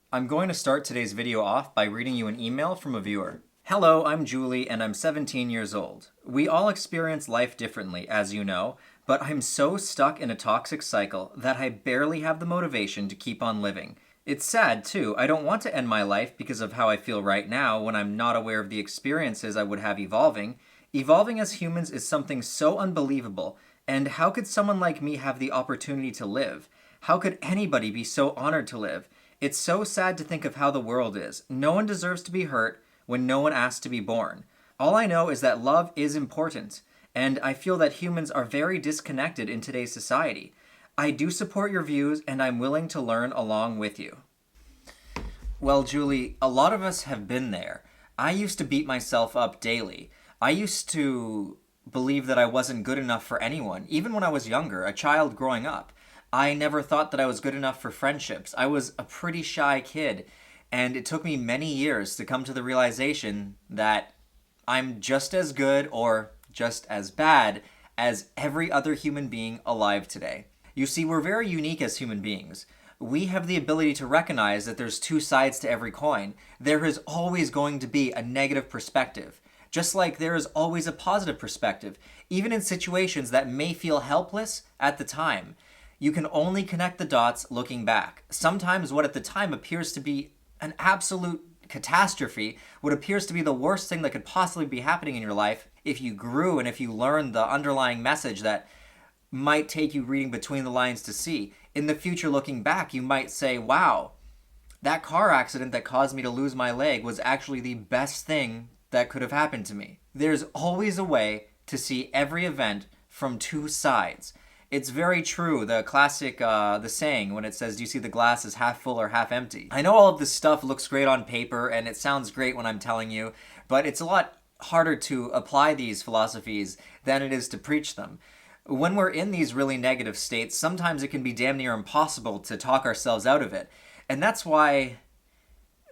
I'm going to start today's video off by reading you an email from a viewer. Hello, I'm Julie and I'm 17 years old. We all experience life differently, as you know, but I'm so stuck in a toxic cycle that I barely have the motivation to keep on living. It's sad, too. I don't want to end my life because of how I feel right now when I'm not aware of the experiences I would have evolving. Evolving as humans is something so unbelievable, and how could someone like me have the opportunity to live? How could anybody be so honored to live? It's so sad to think of how the world is. No one deserves to be hurt when no one asked to be born. All I know is that love is important, and I feel that humans are very disconnected in today's society. I do support your views, and I'm willing to learn along with you. Well, Julie, a lot of us have been there. I used to beat myself up daily. I used to believe that I wasn't good enough for anyone, even when I was younger, a child growing up. I never thought that I was good enough for friendships. I was a pretty shy kid, and it took me many years to come to the realization that I'm just as good or just as bad as every other human being alive today. You see, we're very unique as human beings. We have the ability to recognize that there's two sides to every coin. There is always going to be a negative perspective, just like there is always a positive perspective, even in situations that may feel helpless at the time. You can only connect the dots looking back. Sometimes what at the time appears to be an absolute catastrophe, what appears to be the worst thing that could possibly be happening in your life, if you grew and if you learned the underlying message that might take you reading between the lines to see. In the future, looking back, you might say, wow, that car accident that caused me to lose my leg was actually the best thing that could have happened to me. There's always a way to see every event from two sides. It's very true, the classic, the saying when it says, do you see the glass as half full or half empty? I know all of this stuff looks great on paper and it sounds great when I'm telling you, but it's a lot harder to apply these philosophies than it is to preach them. When we're in these really negative states, sometimes it can be damn near impossible to talk ourselves out of it. And that's why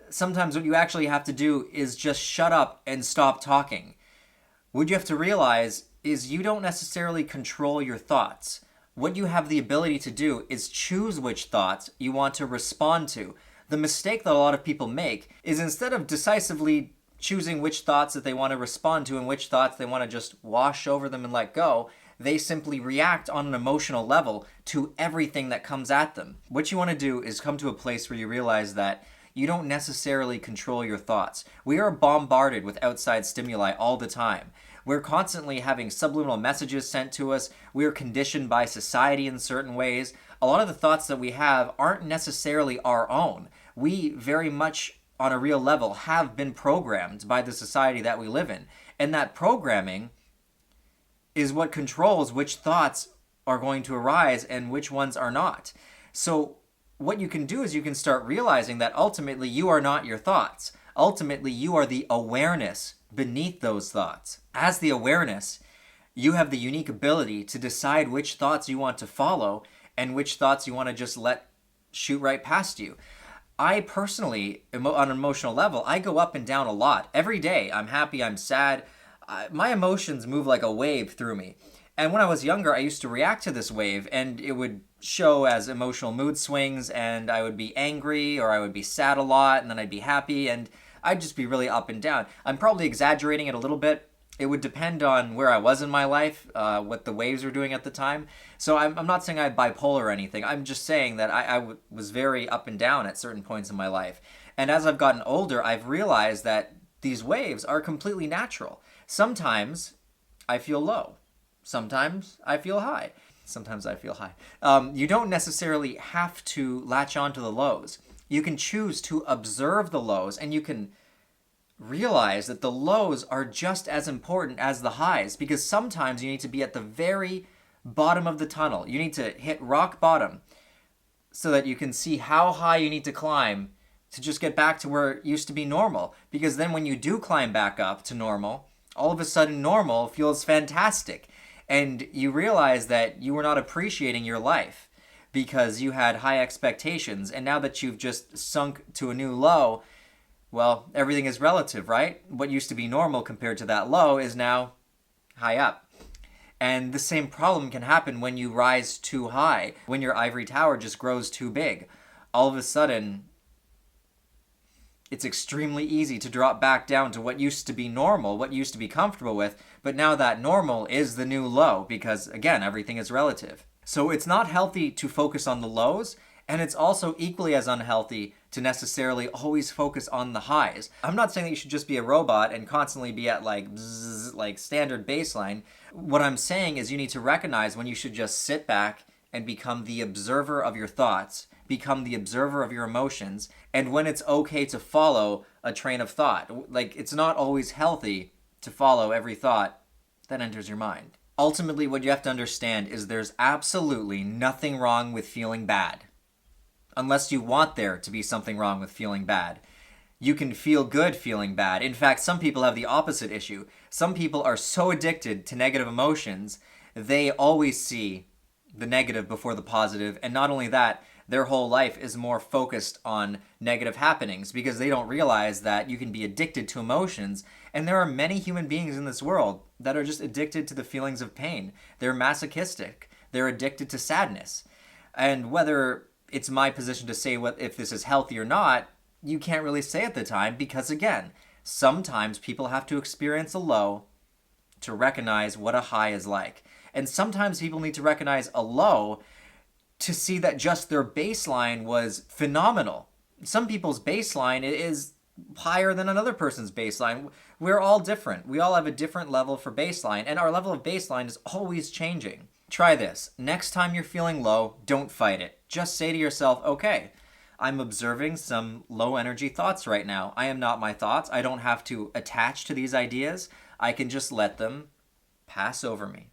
sometimes what you actually have to do is just shut up and stop talking. What you have to realize is you don't necessarily control your thoughts. What you have the ability to do is choose which thoughts you want to respond to. The mistake that a lot of people make is instead of decisively choosing which thoughts that they want to respond to and which thoughts they want to just wash over them and let go, they simply react on an emotional level to everything that comes at them. What you want to do is come to a place where you realize that you don't necessarily control your thoughts. We are bombarded with outside stimuli all the time. We're constantly having subliminal messages sent to us. We are conditioned by society in certain ways. A lot of the thoughts that we have aren't necessarily our own. We very much, on a real level, have been programmed by the society that we live in. And that programming is what controls which thoughts are going to arise and which ones are not. So what you can do is you can start realizing that ultimately you are not your thoughts. Ultimately, you are the awareness beneath those thoughts. As the awareness, you have the unique ability to decide which thoughts you want to follow and which thoughts you want to just let shoot right past you. I personally, on an emotional level, I go up and down a lot. Every day, I'm happy, I'm sad. My emotions move like a wave through me. And when I was younger, I used to react to this wave, and it would show as emotional mood swings, and I would be angry, or I would be sad a lot, and then I'd be happy, and I'd just be really up and down. I'm probably exaggerating it a little bit. It would depend on where I was in my life, what the waves were doing at the time. So I'm not saying I'm bipolar or anything. I'm just saying that I was very up and down at certain points in my life. And as I've gotten older, I've realized that these waves are completely natural. Sometimes I feel low. Sometimes I feel high. Sometimes I feel high. You don't necessarily have to latch on to the lows. You can choose to observe the lows, and you can realize that the lows are just as important as the highs, because sometimes you need to be at the very bottom of the tunnel. You need to hit rock bottom so that you can see how high you need to climb to just get back to where it used to be normal. Because then when you do climb back up to normal, all of a sudden normal feels fantastic. And you realize that you were not appreciating your life because you had high expectations. And now that you've just sunk to a new low, well, everything is relative, right? What used to be normal compared to that low is now high up. And the same problem can happen when you rise too high, when your ivory tower just grows too big. All of a sudden, it's extremely easy to drop back down to what used to be normal, what you used to be comfortable with, but now that normal is the new low because, again, everything is relative. So it's not healthy to focus on the lows, and it's also equally as unhealthy to necessarily always focus on the highs. I'm not saying that you should just be a robot and constantly be at like bzzz, like standard baseline. What I'm saying is you need to recognize when you should just sit back and become the observer of your thoughts, become the observer of your emotions, and when it's okay to follow a train of thought. Like, it's not always healthy to follow every thought that enters your mind. Ultimately, what you have to understand is there's absolutely nothing wrong with feeling bad. Unless you want there to be something wrong with feeling bad. You can feel good feeling bad. In fact, some people have the opposite issue. Some people are so addicted to negative emotions, they always see the negative before the positive, and not only that, their whole life is more focused on negative happenings because they don't realize that you can be addicted to emotions, and there are many human beings in this world that are just addicted to the feelings of pain. They're masochistic. They're addicted to sadness. And whether it's my position to say if this is healthy or not, you can't really say at the time because, again, sometimes people have to experience a low to recognize what a high is like. And sometimes people need to recognize a low to see that just their baseline was phenomenal. Some people's baseline is higher than another person's baseline. We're all different. We all have a different level for baseline, and our level of baseline is always changing. Try this. Next time you're feeling low, don't fight it. Just say to yourself, okay, I'm observing some low energy thoughts right now. I am not my thoughts. I don't have to attach to these ideas. I can just let them pass over me.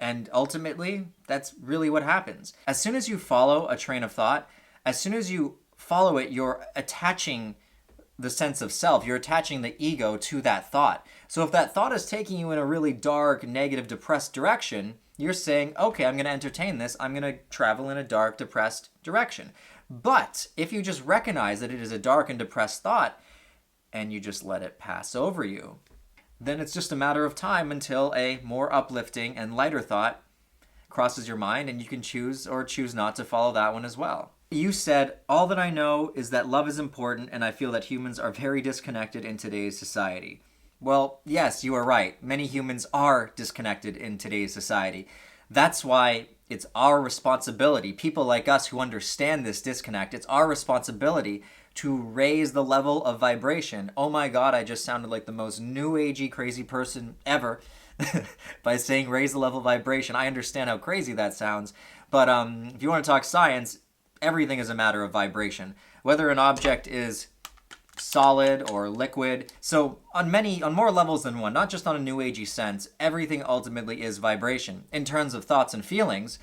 And ultimately, that's really what happens. As soon as you follow a train of thought, as soon as you follow it, you're attaching the sense of self. You're attaching the ego to that thought. So if that thought is taking you in a really dark, negative, depressed direction, you're saying, okay, I'm going to entertain this. I'm going to travel in a dark, depressed direction. But if you just recognize that it is a dark and depressed thought, and you just let it pass over you, then it's just a matter of time until a more uplifting and lighter thought crosses your mind, and you can choose or choose not to follow that one as well. You said, all that I know is that love is important, and I feel that humans are very disconnected in today's society. Well, yes, you are right. Many humans are disconnected in today's society. That's why it's our responsibility, people like us who understand this disconnect, it's our responsibility to raise the level of vibration. Oh my God, I just sounded like the most new agey crazy person ever by saying raise the level of vibration. I understand how crazy that sounds, but if you want to talk science, everything is a matter of vibration. Whether an object is solid or liquid. So on more levels than one, not just on a new agey sense, everything ultimately is vibration. In terms of thoughts and feelings,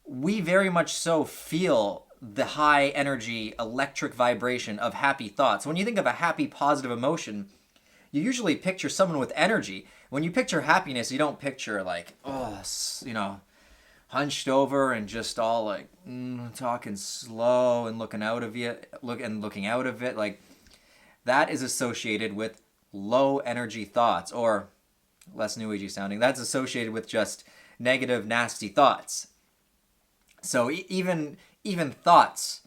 we very much so feel the high energy electric vibration of happy thoughts. When you think of a happy, positive emotion, you usually picture someone with energy. When you picture happiness, you don't picture like, hunched over and just all like talking slow and looking out of it. Like, that is associated with low energy thoughts, or less new agey sounding. That's associated with just negative, nasty thoughts. So even thoughts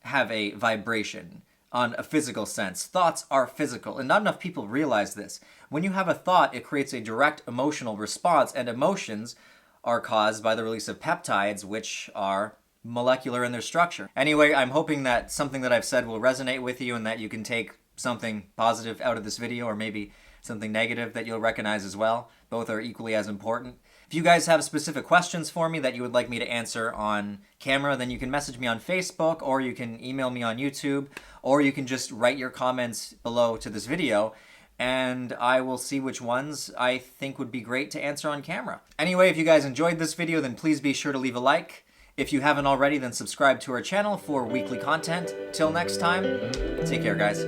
have a vibration on a physical sense. Thoughts are physical, and not enough people realize this. When you have a thought, it creates a direct emotional response, and emotions are caused by the release of peptides, which are molecular in their structure. Anyway, I'm hoping that something that I've said will resonate with you and that you can take something positive out of this video, or maybe something negative that you'll recognize as well. Both are equally as important. If you guys have specific questions for me that you would like me to answer on camera, then you can message me on Facebook, or you can email me on YouTube, or you can just write your comments below to this video, and I will see which ones I think would be great to answer on camera. Anyway, if you guys enjoyed this video, then please be sure to leave a like. If you haven't already, then subscribe to our channel for weekly content. Till next time, take care, guys.